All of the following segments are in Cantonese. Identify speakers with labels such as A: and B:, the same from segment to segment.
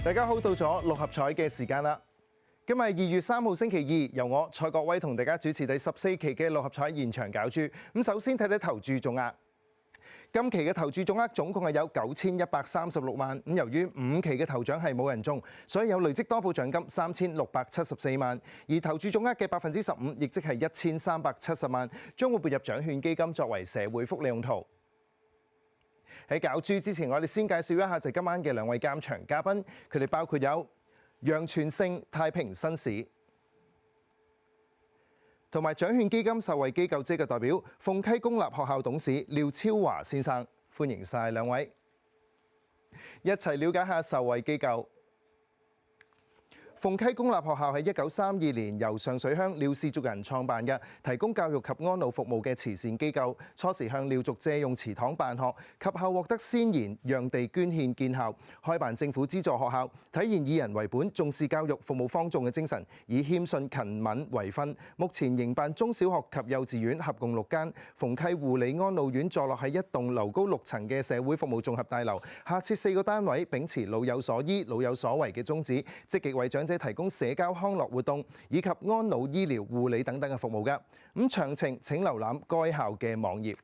A: 大家好，到咗六合彩嘅時間啦！今日係2月3號星期二，由我蔡國威同大家主持第14期嘅六合彩現場攪珠。咁首先睇睇投注總額，今期嘅投注總額總共係有9136萬。咁由於5期嘅頭獎係冇人中，所以有累積多寶獎金3674萬，而投注總額嘅15%，亦即係1370萬，將會撥入獎券基金作為社會福利用途。喺攪珠之前，我哋先介紹一下就今晚嘅兩位監場嘉賓，佢哋包括有楊全勝太平紳士，同埋獎券基金受惠機構嘅代表鳳溪公立學校董事廖超華先生，歡迎晒兩位，一齊了解下受惠機構。鳳溪公立學校喺1932年由上水鄉廖氏族人創辦嘅，提供教育及安老服務嘅慈善機構。初時向廖族借用祠堂辦學，及後獲得先賢讓地捐獻建校，開辦政府資助學校，體現以人為本、重視教育、服務方眾嘅精神，以謙遜勤敏為訓。目前營辦中小學及幼稚園合共6間。鳳溪護理安老院坐落喺一棟樓高6層嘅社會服務綜合大樓，下設4個單位，秉持老有所依、老有所為嘅宗旨，積極為長者提供社交康樂活動以及安老醫療護理等等嘅服務㗎。咁詳情請瀏覽該校嘅網頁。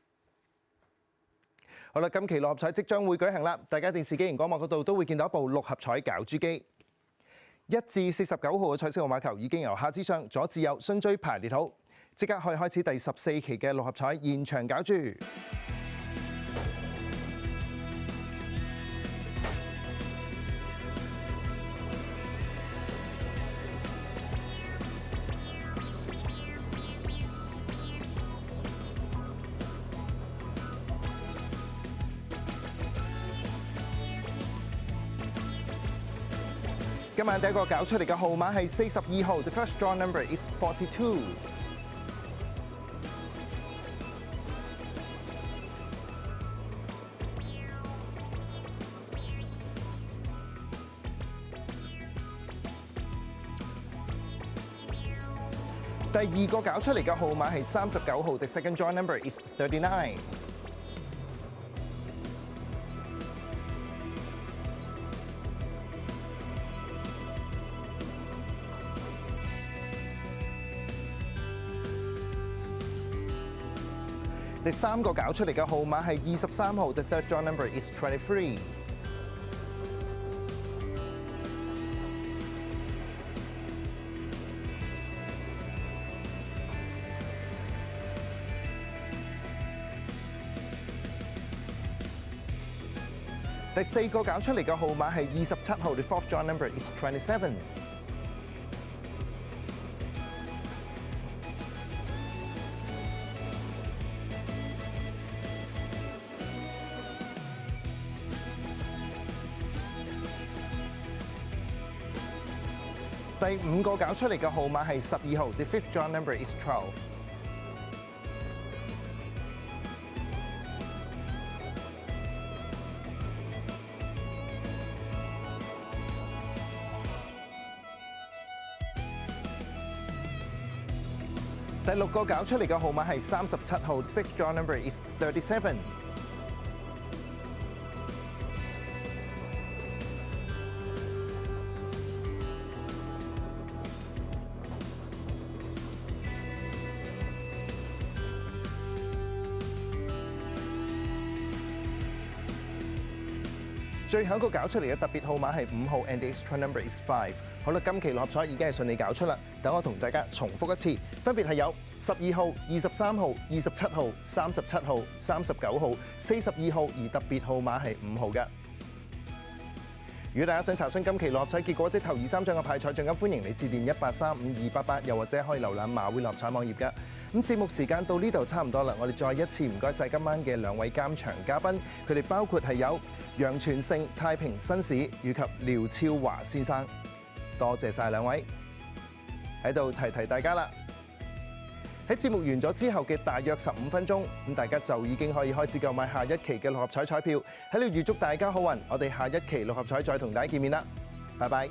A: 好啦，今期六合彩即將會舉行啦，大家電視機熒光幕嗰度都會見到一部六合彩攪珠機。1至49號嘅彩色號碼球已經由下至上、左至右順序排列好，即刻可以開始第14期嘅六合彩現場攪珠。今晚第一個攪出嚟嘅號碼係42號 ，The first draw number is 42。第二個攪出嚟嘅號碼係39號 ，The second draw number is 39。第三個攪出嚟嘅號碼係23號 ，The third draw number is 23。第四個攪出嚟嘅號碼係27號 ，The fourth draw number is 27。第五個攪出嚟嘅號碼係12號 ，The fifth draw number is 12。第六個攪出嚟嘅號碼係37號 ，The sixth draw number is 37。最後一個攪出嚟嘅特別號碼係5號 ，and the extra number is 5。好啦，今期六合彩已經係順利攪出啦。等我同大家重複一次，分別係有12號、23號、27號、37號、39號、42號，而特別號碼係5號嘅。如果大家想查詢今期六合彩結果，即頭2、3獎嘅派彩獎金，歡迎你致電1835288，又或者可以瀏覽馬會六合彩網頁㗎。咁節目時間到呢度差唔多啦，我哋再一次唔該晒今晚嘅兩位監場嘉賓，佢哋包括係有楊全勝太平紳士以及廖超華先生，多謝晒兩位。喺度提大家啦，喺節目完咗之後嘅大約15分鐘，咁大家就已經可以開始購買下一期嘅六合彩彩票。喺度預祝大家好運，我哋下一期六合彩再同大家見面啦，拜拜。